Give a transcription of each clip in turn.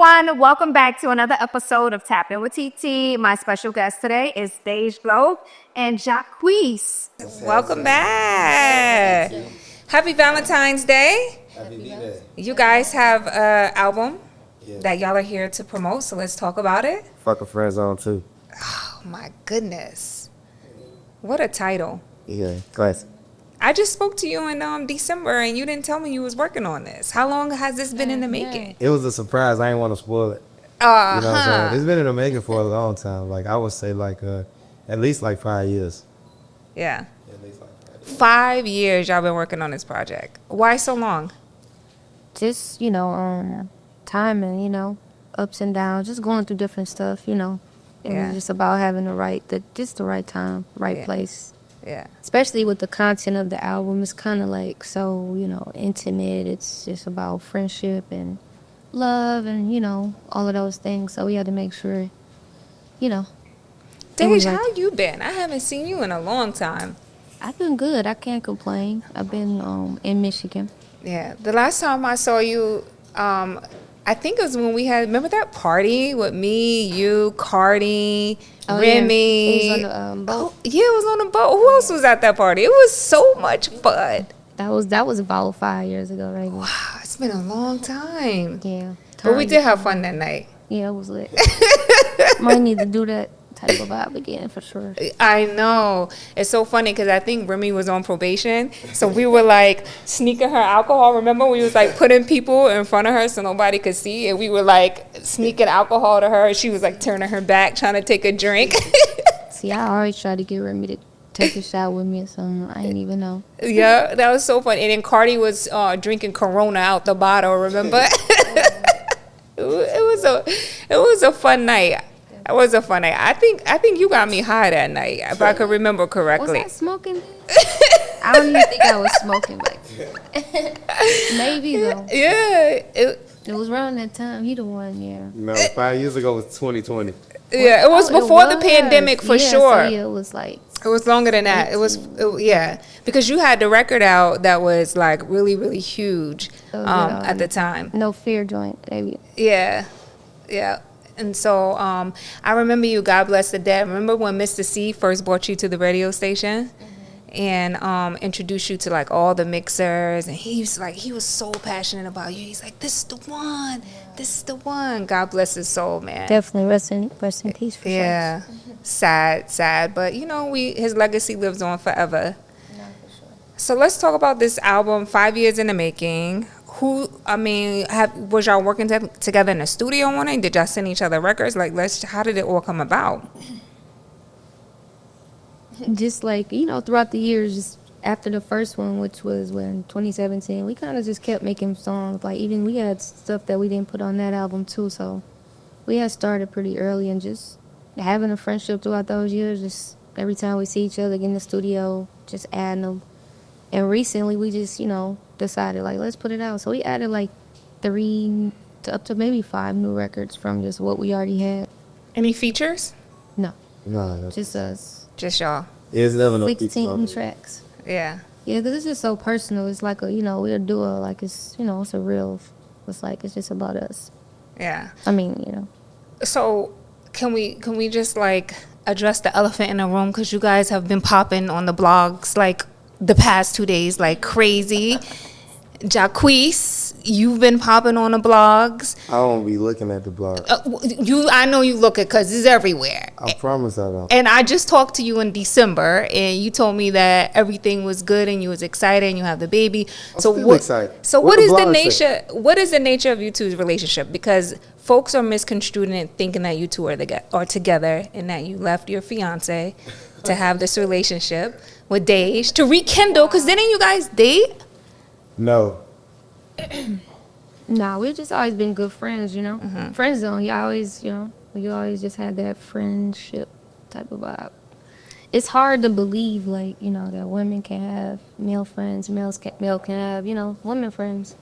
everyone. Welcome back to another episode of Tap In with TT. My special guest today is Dej Loaf and Jacquees. Welcome back. Happy Valentine's Day. Happy B-Day. You guys have an album that y'all are here to promote, so let's talk about it. Fuck a friend zone too. Oh my goodness. What a title. Yeah, classic. I just spoke to you in December and you didn't tell me you was working on this. How long has this been in the making? It was a surprise. I didn't want to spoil it. You know what I'm saying? It's been in the making for a long time. Like I would say at least 5 years. Yeah. At least 5 years. 5 years y'all been working on this project. Why so long? Just, timing, ups and downs, just going through different stuff, It Yeah. was just about having the right time, right Yeah. place. Yeah. Especially with the content of the album, it's kind of so, intimate. It's just about friendship and love and, all of those things. So we had to make sure, Dej, how you been? I haven't seen you in a long time. I've been good. I can't complain. I've been in Michigan. Yeah, the last time I saw you, I think it was when we had, remember that party with me, you, Cardi, Remy? Yeah. It was on the boat. Yeah, it was on the boat. Who else was at that party? It was so much fun. That was about 5 years ago, right? Wow, it's been a long time. Yeah. But we did have fun that night. Yeah, it was lit. Might need to do that type of vibe again for sure. I know. It's so funny because I think Remy was on probation. So we were sneaking her alcohol. Remember we was putting people in front of her so nobody could see. And we were sneaking alcohol to her. She was turning her back trying to take a drink. See, I always try to get Remy to take a shot with me or something. I didn't even know. Yeah, that was so fun. And then Cardi was drinking Corona out the bottle, remember? It was a fun night. It was a fun night. I think you got me high that night, if I could remember correctly. Was I smoking? I don't even think I was smoking back then. Maybe though. Yeah. It was around that time. He the one, yeah. No, 5 years ago was 2020. Yeah, it was before the pandemic for sure. So yeah, it was It was longer than that. Because you had the record out that was really, really huge at the time. No Fear joint, baby. Yeah. And so I remember you, God Bless the Dead. Remember when Mr. C first brought you to the radio station and introduced you to all the mixers, and he was so passionate about you. He's like, this is the one. This is the one. God bless his soul, man. Definitely rest in peace for Yeah. Sad. But his legacy lives on forever. sure. No, for sure. So let's talk about this album, 5 years in the making. Was y'all working together in the studio on it? Did y'all send each other records? How did it all come about? Just throughout the years, just after the first one, which was when 2017, we kind of just kept making songs. Even we had stuff that we didn't put on that album too. So we had started pretty early and just having a friendship throughout those years. Just every time we see each other in the studio, just adding them. And recently we just, decided let's put it out. So we added 3 to up to maybe 5 new records from just what we already had. Any features? No, No, just us. Just y'all. it's never no 16 tracks. Yeah. Yeah, because it's just so personal. It's we're a duo. It's it's a real. It's just about us. Yeah. I mean, So can we just address the elephant in the room, because you guys have been popping on the blogs the past 2 days crazy. Jacquees, you've been popping on the blogs. I don't be looking at the blog. I know you look at, because it's everywhere. I promise I don't. And I just talked to you in December, and you told me that everything was good and you was excited and you have the baby. I'm still excited. So What what the is the blog nature? What is the nature of you two's relationship? Because folks are misconstruing it, thinking that you two are together and that you left your fiance to have this relationship with Dej to rekindle. Because didn't you guys date? No. nah, we've just always been good friends. Friend zone. You always, you always just had that friendship type of vibe. It's hard to believe, that women can have male friends, male can have, women friends.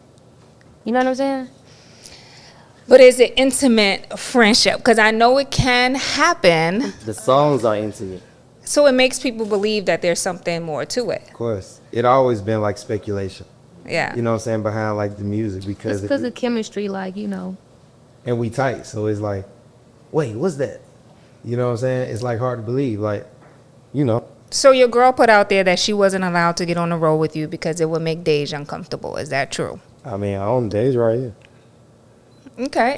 You know what I'm saying? But is it intimate friendship? Because I know it can happen. The songs are intimate. So it makes people believe that there's something more to it. Of course. It always been speculation. Yeah. You know what I'm saying? Behind the music, because It's because of chemistry, and we tight. So it's like, wait, what's that? You know what I'm saying? It's like hard to believe, like, you know. So your girl put out there that she wasn't allowed to get on the road with you because it would make Dej uncomfortable. Is that true? I mean, I own Dej right here. Okay.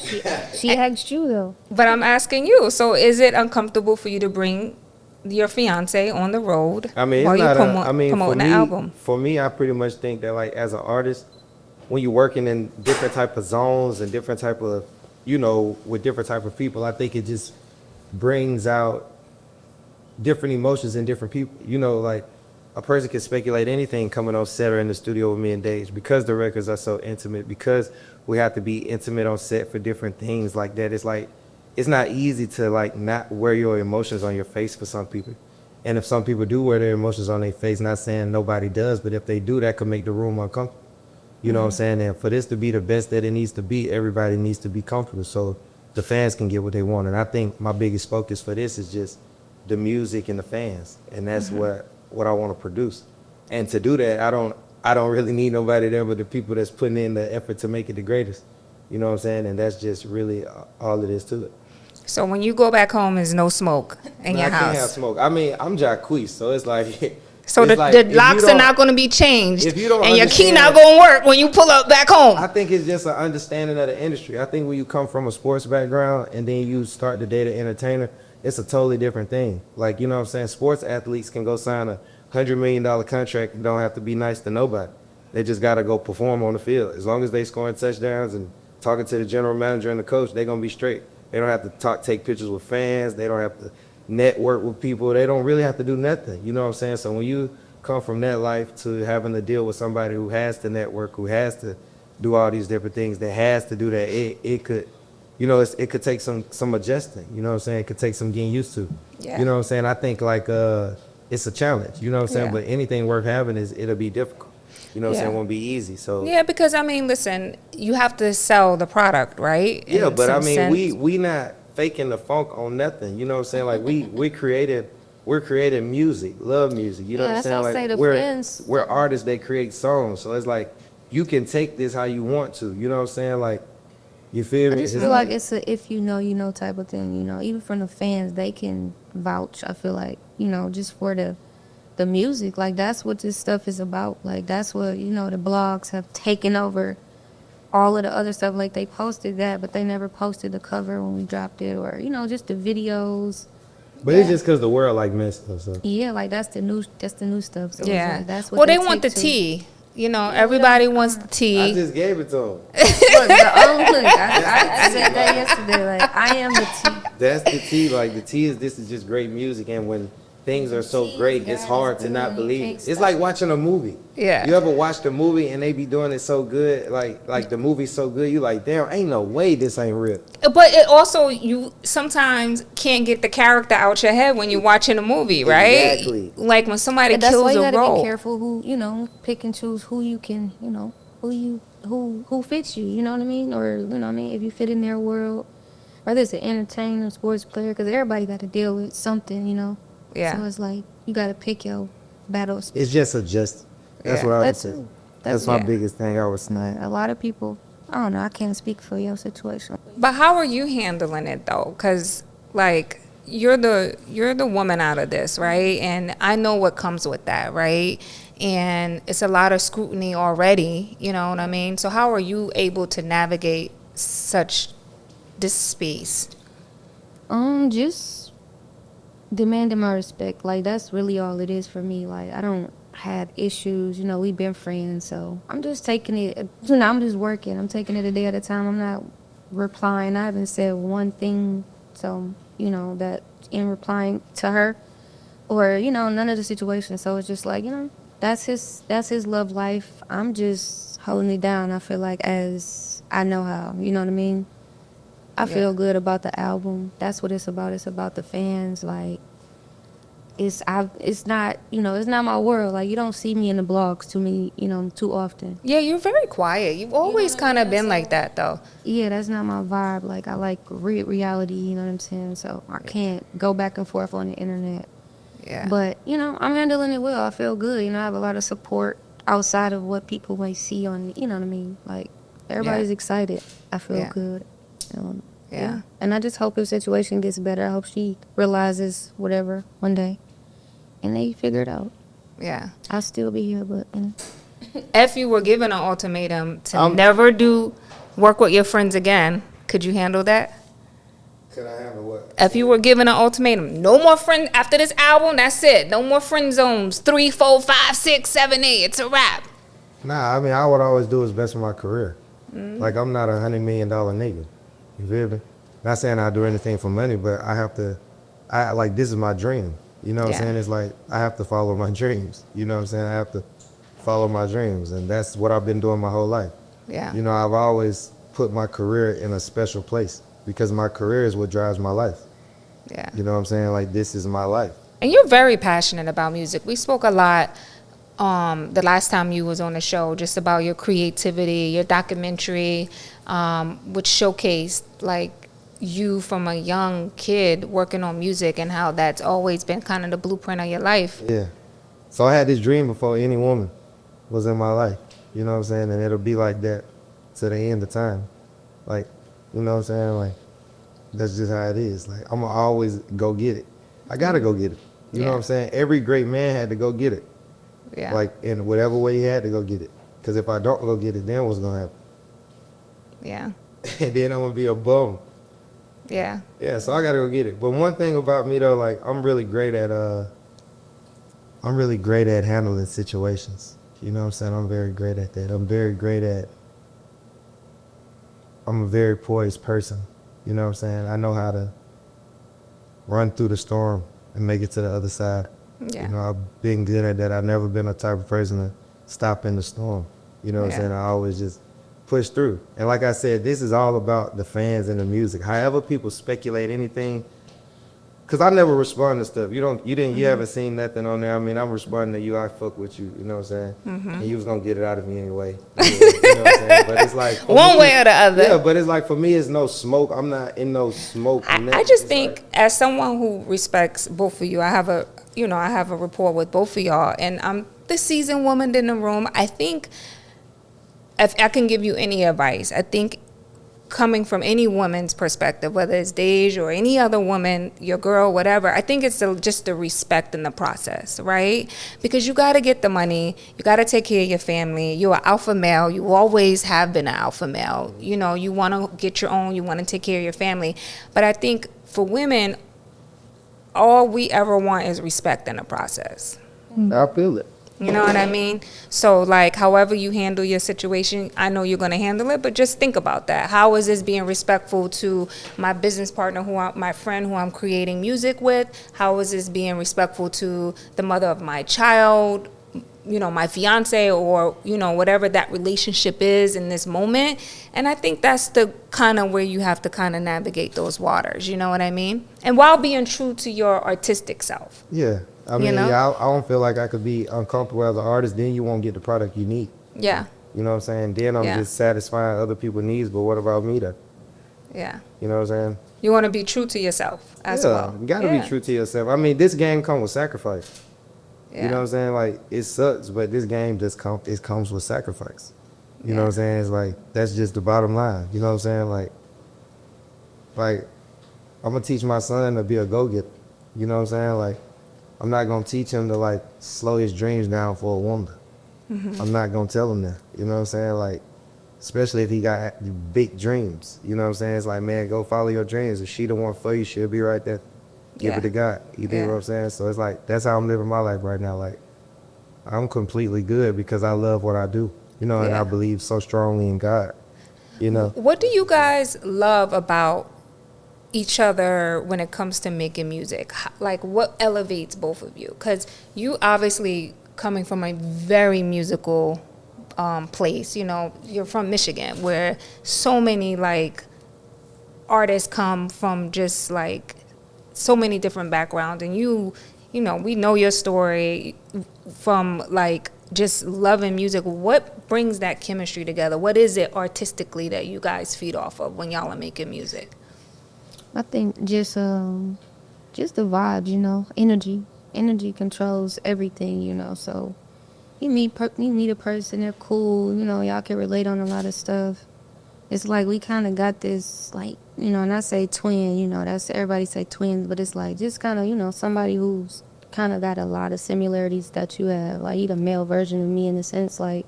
She asked you though. But I'm asking you. So is it uncomfortable for you to bring your fiance on the road I mean, it's while you not. promoting the album? For me, I pretty much think that like as an artist, when you're working in different type of zones and different type of, you know, with different type of people, I think it just brings out different emotions in different people. You know, like a person can speculate anything coming on set or in the studio with me and Dej because the records are so intimate, because we have to be intimate on set for different things like that. It's like, it's not easy to like not wear your emotions on your face for some people. And if some people do wear their emotions on their face, not saying nobody does, but if they do, that could make the room uncomfortable. You know what I'm saying? And for this to be the best that it needs to be, everybody needs to be comfortable so the fans can get what they want. And I think my biggest focus for this is just the music and the fans. And that's what I want to produce. And to do that, I don't really need nobody there but the people that's putting in the effort to make it the greatest. You know what I'm saying? And that's just really all it is to it. So when you go back home, there's no smoke in your I house. can't have smoke. I mean, I'm Jacquees, so it's like... So it's the like, locks are not going to be changed, if you don't and your key understand- not going to work when you pull up back home. I think it's just an understanding of the industry. I think when you come from a sports background and then you start the day to entertainer, it's a totally different thing. Like, you know what I'm saying? Sports athletes can go sign a $100 million contract and don't have to be nice to nobody. They just got to go perform on the field. As long as they scoring touchdowns and talking to the general manager and the coach, they're going to be straight. They don't have to take pictures with fans. They don't have to network with people. They don't really have to do nothing. You know what I'm saying? So when you come from that life to having to deal with somebody who has to network, who has to do all these different things, that has to do that, it could, you know, it could take some adjusting. You know what I'm saying? It could take some getting used to. Yeah. You know what I'm saying? I think like it's a challenge. You know what I'm saying? Yeah. But anything worth having it'll be difficult. You know what I'm saying? It won't be easy. So Yeah, because I mean, listen, you have to sell the product, right? yeah, In but I some mean, sense. we not faking the funk on nothing. You know what I'm saying? Like we're creating music, love music. You know Yeah, what I'm that's saying? what I Like say, the we're fans- we're artists that create songs. So it's like you can take this how you want to. You know what I'm saying? Like you feel I me? just It's feel like it's a if you know, you know type of thing, you know. Even from the fans, they can vouch, I feel like, you know, just for the music. Like, that's what this stuff is about. Like, that's what, you know, the blogs have taken over all of the other stuff. Like, they posted that, but they never posted the cover when we dropped it, or, you know, just the videos. but it's just because the world like messed us up. Yeah, like, that's the new stuff. So it's Yeah. like, that's what Well, they want the take to- tea. You know, everybody wants the I tea. just gave it to them. Look, I said that yesterday. Like, I am the tea. That's the tea. Like the tea is this is just great music, and when things are so great, it's hard to not believe it. It's like watching a movie. Yeah. You ever watched a movie and they be doing it so good, like the movie's so good, you like, damn, ain't no way this ain't real. But it also, you sometimes can't get the character out your head when you're watching a movie, right? Exactly. Like when somebody But that's kills why you a gotta role. be careful who, you know, pick and choose who you can, you know, who fits you, you know what I mean? Or, you know what I mean, if you fit in their world, whether it's an entertainer, sports player, because everybody got to deal with something, you know? Yeah. So it's like, you got to pick your battles. It's just adjusting. That's Yeah. what I would That's say. it. That's my Yeah. biggest thing I was saying. Like, a lot of people, I don't know, I can't speak for your situation. But how are you handling it though? Because like you're the woman out of this, right? And I know what comes with that, right? And it's a lot of scrutiny already. You know what I mean? So how are you able to navigate such this space? Just demanding my respect. Like, that's really all it is for me. Like, I don't have issues. You know, we've been friends, so I'm just taking it. You know, I'm just working. I'm taking it a day at a time. I'm not replying. I haven't said one thing, so, you know, that in replying to her, or, you know, none of the situations. So it's just like, you know, that's his love life. I'm just holding it down, I feel like, as I know how. You know what I mean? I feel good about the album. That's what it's about. It's about the fans. Like, it's not, you know, it's not my world. Like, you don't see me in the blogs too often. Yeah, you're very quiet. You've always kind of been like that though. Yeah, that's not my vibe. Like, I like reality, you know what I'm saying? So I can't go back and forth on the internet. Yeah. But, you know, I'm handling it well. I feel good. You know, I have a lot of support outside of what people might see on, you know what I mean? Like, everybody's excited. I feel Yeah. good. Yeah. And I just hope his situation gets better. I hope she realizes whatever one day, and they figure it out. Yeah. I'll still be here, but If you were given an ultimatum to never do work with your friends again, could you handle that? Could I handle what? If you were given an ultimatum, no more friends after this album, that's it. No more friend zones. 3, 4, 5, 6, 7, 8. It's a wrap. Nah, I mean, I would always do what's best for my career. Like, I'm not $100 million nigga. You feel me? Not saying I do anything for money, but I have to, like, this is my dream. You know what I'm saying? It's like, I have to follow my dreams. You know what I'm saying? I have to follow my dreams. And that's what I've been doing my whole life. Yeah. You know, I've always put my career in a special place because my career is what drives my life. Yeah. You know what I'm saying? Like, this is my life. And you're very passionate about music. We spoke a lot the last time you was on the show just about your creativity, your documentary, which showcased like you from a young kid working on music and how that's always been kind of the blueprint of your life. Yeah. So I had this dream before any woman was in my life. You know what I'm saying? And it'll be like that to the end of time. Like, you know what I'm saying? Like, that's just how it is. Like, I'm going to always go get it. I got to go get it. You know what I'm saying? Every great man had to go get it. Yeah. Like, in whatever way he had to go get it. Because if I don't go get it, then what's going to happen? Yeah. And then I'm going to be a bum. Yeah. Yeah, so I got to go get it. But one thing about me, though, like, I'm really great at handling situations. You know what I'm saying? I'm very great at that. I'm a very poised person. You know what I'm saying? I know how to run through the storm and make it to the other side. Yeah. You know, I've been good at that. I've never been a type of person to stop in the storm. You know what I'm saying? I always just push through. And like I said, this is all about the fans and the music. However people speculate anything, because I never respond to stuff. You haven't seen nothing on there. I mean, I'm responding to you. I fuck with you. You know what I'm saying? And you was going to get it out of me anyway. You know what I'm saying? But it's like... One way or the other. Yeah, but it's like, for me, it's no smoke. I'm not in no smoke. I just think as someone who respects both of you, I have a rapport with both of y'all, and I'm the seasoned woman in the room. I think if I can give you any advice, I think coming from any woman's perspective, whether it's Dej or any other woman, your girl, whatever, I think it's just the respect in the process, right? Because you got to get the money, you got to take care of your family. You're an alpha male. You always have been an alpha male. You know, you want to get your own, you want to take care of your family. But I think for women, all we ever want is respect in the process. I feel it. You know what I mean? So, like, however you handle your situation, I know you're going to handle it, but just think about that. How is this being respectful to my business partner, my friend who I'm creating music with? How is this being respectful to the mother of my child, you know, my fiance, or, you know, whatever that relationship is in this moment? And I think that's the kind of where you have to kind of navigate those waters, you know what I mean? And while being true to your artistic self. Yeah. I mean, I don't feel like I could be uncomfortable as an artist. Then you won't get the product you need. Yeah. You know what I'm saying? Then I'm just satisfying other people's needs, but what about me, though? Yeah. You know what I'm saying? You want to be true to yourself as well. You got to be true to yourself. I mean, this game comes with sacrifice. Yeah. You know what I'm saying? Like, it sucks, but this game just comes with sacrifice. You know what I'm saying? It's like, that's just the bottom line. You know what I'm saying? Like I'm going to teach my son to be a go-getter. You know what I'm saying? Like, I'm not going to teach him to, like, slow his dreams down for a woman. I'm not going to tell him that. You know what I'm saying? Like, especially if he got big dreams. You know what I'm saying? It's like, man, go follow your dreams. If she the one for you, she'll be right there. Give it to God. You know what I'm saying? So it's like, that's how I'm living my life right now. Like, I'm completely good because I love what I do. You know, and I believe so strongly in God. You know? What do you guys love about each other when it comes to making music? Like, what elevates both of you? Because you obviously coming from a very musical place, you know, you're from Michigan, where so many like artists come from just like so many different backgrounds, and you know, we know your story from like just loving music. What brings that chemistry together? What is it artistically that you guys feed off of when y'all are making music? I think just the vibes, you know, energy controls everything, you know. So you meet a person, they're cool, you know, y'all can relate on a lot of stuff. it's like we kind of got this, like, you know, and I say twin, you know, that's everybody say twins, but it's like just kind of, you know, somebody who's kind of got a lot of similarities that you have. Like, he the male version of me in a sense, like,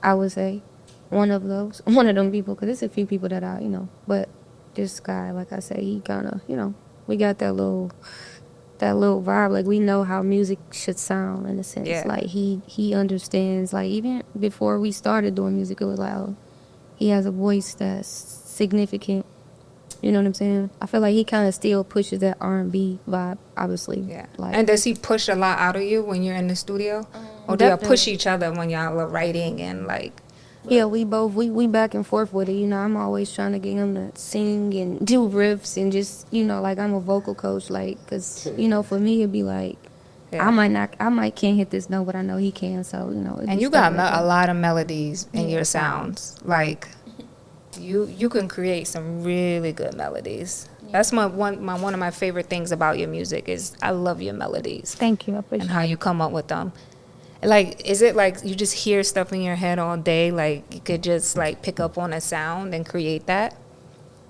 I would say one of them people, because there's a few people that I, you know, but this guy, like I say, he kind of, you know, we got that little vibe. Like, we know how music should sound in a sense. Yeah. Like, he understands. Like, even before we started doing music, it was like, oh, he has a voice that's significant. You know what I'm saying? I feel like he kind of still pushes that R&B vibe, obviously. Yeah. Like, And does he push a lot out of you when you're in the studio? Or do y'all definitely. push each other when y'all are writing and like... yeah, we back and forth with it. You know, I'm always trying to get him to sing and do riffs and just, you know, like, I'm a vocal coach, like, because, you know, for me, it'd be like, Yeah. I might can't hit this note, but I know he can, so, you know. it'd And be you stuff got like a that. lot of melodies in Yeah, your the sounds. Like, you can create some really good melodies. That's one of my favorite things about your music is I love your melodies Thank you, I and appreciate how you come up with them. Like, is it like you just hear stuff in your head all day? Like, you could just like pick up on a sound and create that?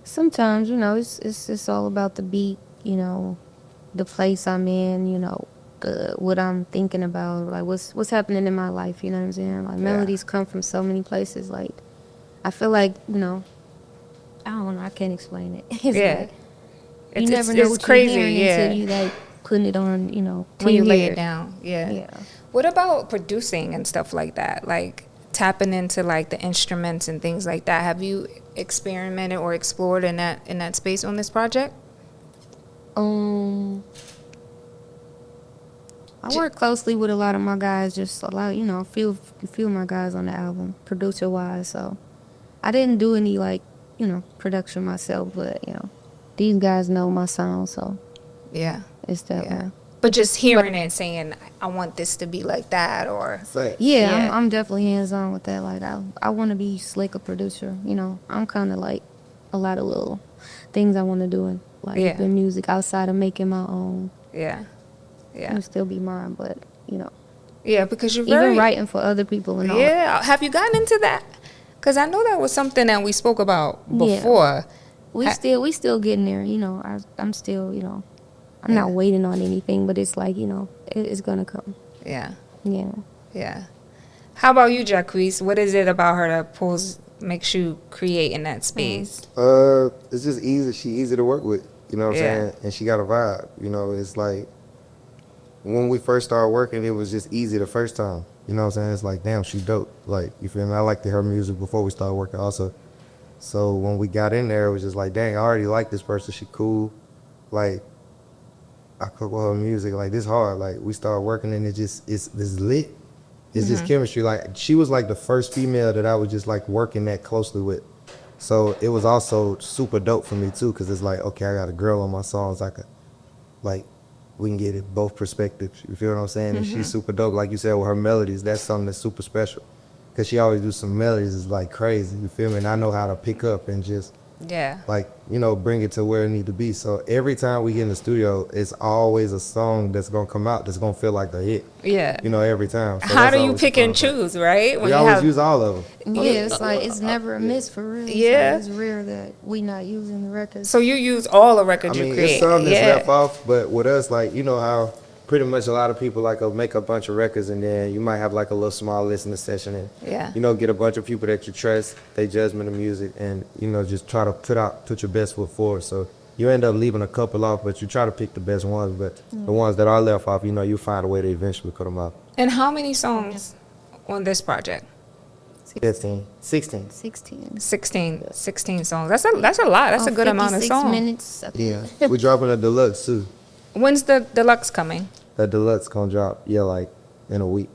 Sometimes, you know, it's all about the beat, you know, the place I'm in, you know, what I'm thinking about, like what's happening in my life, you know what I'm saying? Like, melodies come from so many places. Like, I feel like, you know, I don't know, I can't explain it. It's Yeah. like, you never know it's what crazy, you're hearing yeah. until you like putting it on, you know, When you lay hear it down, yeah. Yeah. What about producing and stuff like that? Like tapping into like the instruments and things like that. Have you experimented or explored in that space on this project? I work closely with a lot of my guys, just a lot, you know, a few of my guys on the album, producer wise. So I didn't do any, like, you know, production myself, but, you know, these guys know my sound, so Yeah. it's that Yeah. way. But just hearing it and saying, I want this to be like that, or Say, Yeah, Yeah. I'm definitely hands on with that. Like, I want to be slick a producer. You know, I'm kind of like a lot of little things I want to do in like Yeah. the music outside of making my own. yeah, yeah, It'll still be mine, but, you know, yeah. Because you're very even writing for other people and all. Yeah. Have you gotten into that? Because I know that was something that we spoke about before. We still getting there. You know, I'm still, you know, I'm not waiting on anything, but it's like, you know, it's gonna come. Yeah, Yeah. yeah. How about you, Jacquees? What is it about her that makes you create in that space? It's just easy. She easy to work with. You know what I'm Yeah. saying? And she got a vibe. You know, it's like when we first started working, it was just easy the first time. You know what I'm saying? It's like, damn, she dope. Like, you feel me? I liked her music before we started working also. So when we got in there, it was just like, dang, I already like this person. She cool. Like, I cook with her music. Like, this hard. Like, we started working and it's lit. It's just chemistry. Like, she was like the first female that I was just like working that closely with. So it was also super dope for me too, because it's like, okay, I got a girl on my songs. I could, like, we can get it both perspectives. You feel what I'm saying? And she's super dope. Like you said, with her melodies, that's something that's super special. Because she always do some melodies is like crazy. You feel me? And I know how to pick up and just, Yeah. like, you know, bring it to where it need to be. So every time we get in the studio, it's always a song that's going to come out that's going to feel like a hit. Yeah. You know, every time. So How that's do you always pick the and fun part. choose, right? We always use all of them. Yeah, it's like it's never a miss for real. It's Yeah. like, it's rare that we not using the records. So you use all the I records mean, you create. it's some that's Yeah. left off, but with us, like, you know how pretty much a lot of people like make a bunch of records and then you might have like a little small listening session and, Yeah. you know, get a bunch of people that you trust, they judgment of music and, you know, just try to put your best foot forward. So you end up leaving a couple off, but you try to pick the best ones, but the ones that are left off, you know, you find a way to eventually cut them off. And how many songs on this project? 15, 16. 16. 16 songs. That's a lot. That's a good amount of 56 songs. minutes. Yeah. We're dropping a deluxe too. When's the deluxe coming? That deluxe gonna drop, yeah, like in a week.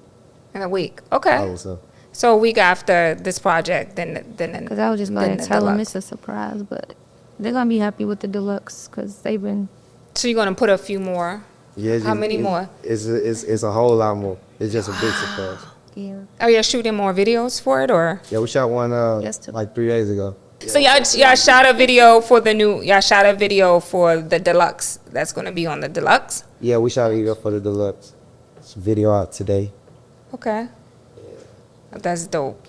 In a week. Okay. Also. So a week after this project, then Because I was just about then to the tell them deluxe. it's a surprise, but they're going to be happy with the deluxe because they've been. So you're gonna put a few more. Yeah, it's How just- many more? It's a whole lot more. It's just a big surprise. Yeah. Are you shooting more videos for it, or? Yeah, we shot one Yesterday. like 3 days ago. So y'all shot a video for y'all shot a video for the deluxe. That's gonna be on the deluxe. Yeah, we shot a video for the deluxe. It's a video out today. Okay. That's dope.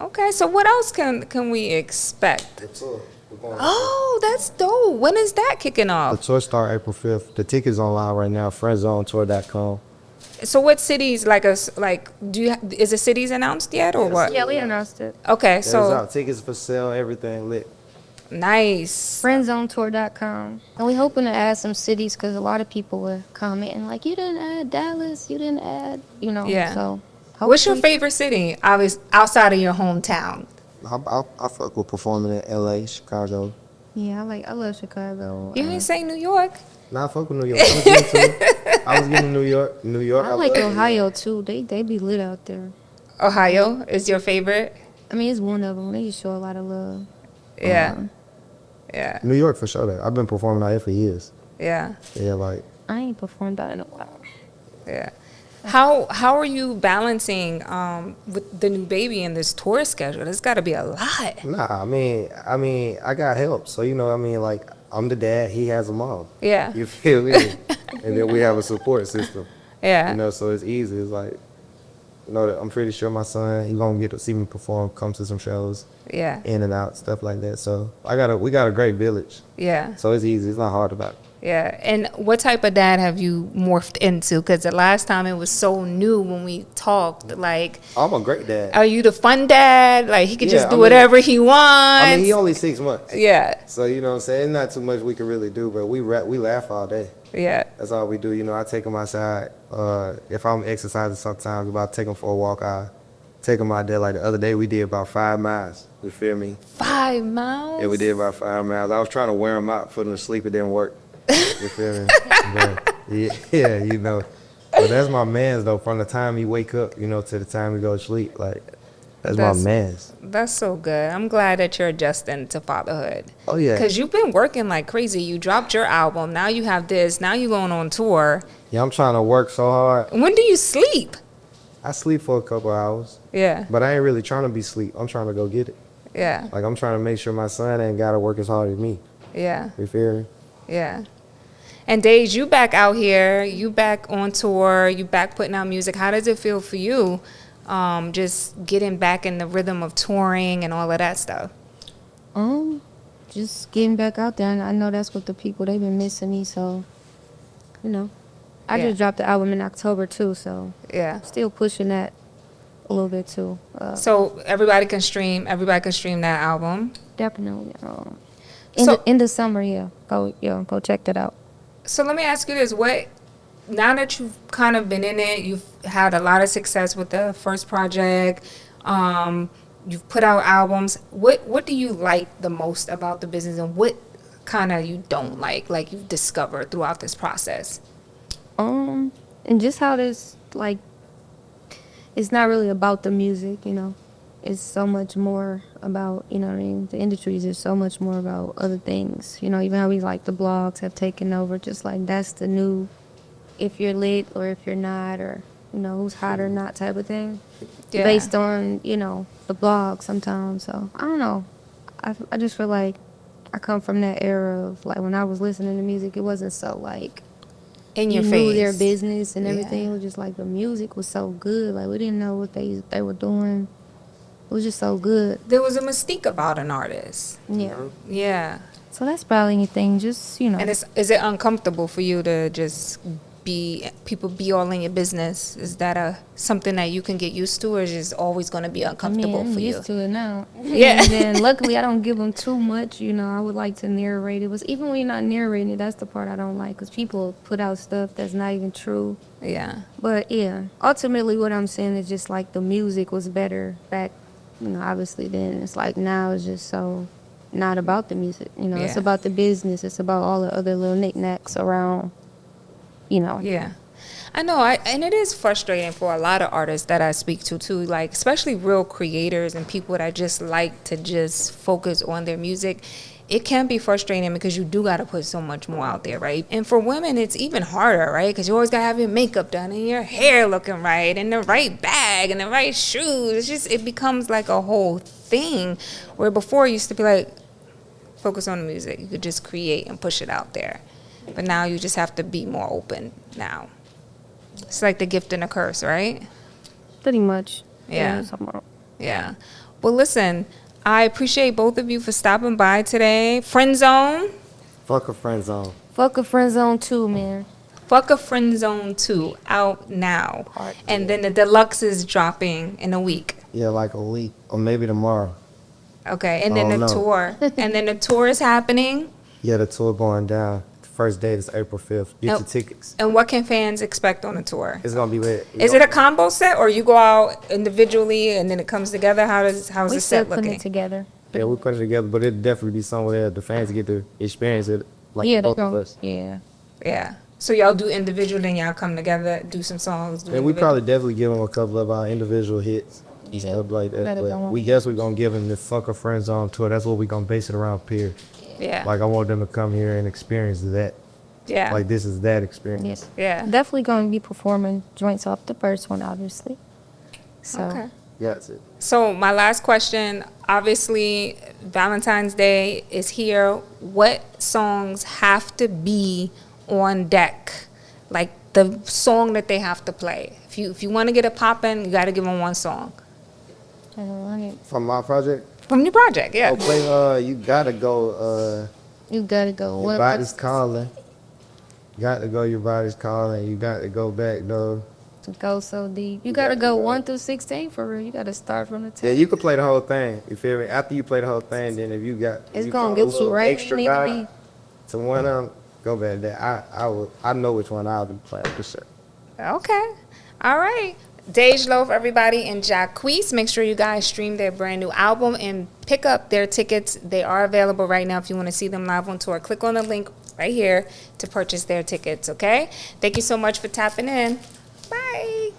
Okay, so what else can we expect? The tour. We're going Oh, that's dope. When is that kicking The off? tour start April 5th. The tickets online right now. friendzonetour.com. So what cities is the cities announced yet or what? Yeah, we announced it. Okay, It's so out. Tickets for sale. Everything lit. nice. Friendzonetour.com. And we hoping to add some cities because a lot of people were commenting like, you didn't add Dallas, you didn't add, you know. Yeah. So What's your hopefully- favorite city? Outside of your hometown. I fuck with performing in LA, Chicago. Yeah, I love Chicago. You didn't say New York. Nah, I fuck with New York. I was getting New York. New York. I like love it. Ohio too. They be lit out there. Ohio is your favorite? I mean, it's one of them. They just show a lot of love. Yeah. Yeah. New York for sure. Though. I've been performing out here for years. Yeah. Yeah, like I ain't performed out in a while. Yeah. How are you balancing with the new baby and this tour schedule? There's got to be a lot. nah. I mean, I got help. So you know, like I'm the dad. He has a mom. Yeah. You feel me? And then we have a support system. Yeah. You know, so it's easy. It's like, you know, I'm pretty sure my son, he gonna get to see me perform, come to some shows, Yeah. in and out, stuff like that. So we got a great village. Yeah. So it's easy. It's not hard about it. Yeah. And what type of dad have you morphed into? Because the last time it was so new when we talked. Like, I'm a great dad. are you the fun dad? Like, he could just Yeah, do I mean- whatever he wants. I mean, he only 6 months. Yeah. So, you know what I'm saying? Not too much we can really do, but we laugh all day. Yeah. That's all we do. You know, I take him outside. If I'm exercising sometimes, about take him for a walk, I take him out there. Like the other day, we did about 5 miles. You feel me? 5 miles? Yeah, we did about 5 miles. I was trying to wear him out, put him to sleep. It didn't work. You feel me? But, yeah, you know. But that's my man's, though, from the time he wake up, you know, to the time he go to sleep. Like, that's my man's. That's so good. I'm glad that you're adjusting to fatherhood. Oh, yeah. Because you've been working like crazy. You dropped your album. Now you have this. Now you're going on tour. Yeah, I'm trying to work so hard. When do you sleep? I sleep for a couple hours, Yeah. but I ain't really trying to be sleep. I'm trying to go get it. Yeah. Like, I'm trying to make sure my son ain't got to work as hard as me. Yeah. You feel me? Yeah. And Dej, you back out here. You back on tour. You back putting out music. How does it feel for you? Just getting back in the rhythm of touring and all of that stuff. Just getting back out there. And I know that's what the people, they've been missing me. So, you know, I Yeah. just dropped the album in October too. So Yeah. still pushing that a little bit too. So everybody can stream that album. Definitely. So- In the summer, go check that out. So let me ask you this: now that you've kind of been in it, you've had a lot of success with the first project. You've put out albums. What do you like the most about the business, and what kind of you don't like you've discovered throughout this process? And just how this, like, it's not really about the music, you know. It's so much more about, you know what I mean? The industry is just so much more about other things. You know, even how we, like, the blogs have taken over, just like that's the new, if you're lit or if you're not, or, you know, who's hot or not type of thing. Yeah. Based on, you know, the blog sometimes. So, I don't know. I just feel like I come from that era of, like, when I was listening to music, it wasn't so, like, In you your knew face. their business and Yeah. everything. It was just like the music was so good. Like, we didn't know what they were doing. It was just so good. There was a mystique about an artist. Yeah. Yeah. So that's probably anything. Just, you know. And is it uncomfortable for you to just people be all in your business? Is that something that you can get used to, or is it just always going to be uncomfortable I'm for you? used to it now. Yeah. And then luckily I don't give them too much. You know, I would like to narrate it. But even when you're not narrating it, that's the part I don't like. Because people put out stuff that's not even true. Yeah. But yeah, ultimately what I'm saying is just like the music was better back, you know, obviously then. It's like now it's just so not about the music, you know. It's Yeah. about the business. It's about all the other little knickknacks around, you know. Yeah. I know, and it is frustrating for a lot of artists that I speak to too, like especially real creators and people that just like to just focus on their music. It can be frustrating because you do got to put so much more out there, right? And for women, it's even harder, right? Because you always got to have your makeup done and your hair looking right and the right bag and the right shoes. It becomes like a whole thing where before it used to be like, focus on the music. You could just create and push it out there. But now you just have to be more open now. It's like the gift and a curse, right? Pretty much. Yeah. Somewhere. Yeah. Well, listen, I appreciate both of you for stopping by today. Friend Zone. Fuck a friend zone. Fuck a friend zone too, man. Fuck a Friend Zone 2 out now. And then the deluxe is dropping in a week. Yeah, like a week or maybe tomorrow. Okay, and then Oh, the no. tour. And then the tour is happening. Yeah, the tour going down. The first date is April 5th. Get your tickets. And what can fans expect on the tour? It's gonna be lit. Is it a combo set or you go out individually and then it comes together? How's We the still set putting looking? it together. Yeah, we put it together, but it'll definitely be somewhere the fans get to experience it. Like Yeah, both they're of gonna, us. yeah. Yeah. So y'all do individual, then y'all come together, do some songs. Do And we individual? probably definitely give them a couple of our individual hits. Stuff like that. Better But than one. we guess we're gonna give them the Fuck a Friend Zone tour. That's what we're gonna base it around here. Yeah. Like I want them to come here and experience that. Yeah. Like this is that experience. Yes. Yeah. Definitely going to be performing joints off the first one, obviously. So, Okay. Yeah, that's it. So my last question, obviously Valentine's Day is here. What songs have to be on deck? Like the song that they have to play. If you want to get it popping, you got to give them one song I don't know, From my project, from your project. Yeah. oh play you gotta go you got to go. your body's calling. You got to go, your body's calling. You got to go back though. To go so deep. You got to go 1 through 16 for real. You got to start from the top. Yeah, you can play the whole thing. You feel me? After you play the whole thing, then if you got It's you going got to a get you little right extra where you guy need to to one of them, go back there. I know which one I'll be playing for sure. Okay. All right. Dej Loaf, everybody, and Jacquees. Make sure you guys stream their brand new album and pick up their tickets. They are available right now if you want to see them live on tour. Click on the link right here to purchase their tickets, okay? Thank you so much for tapping in. Bye.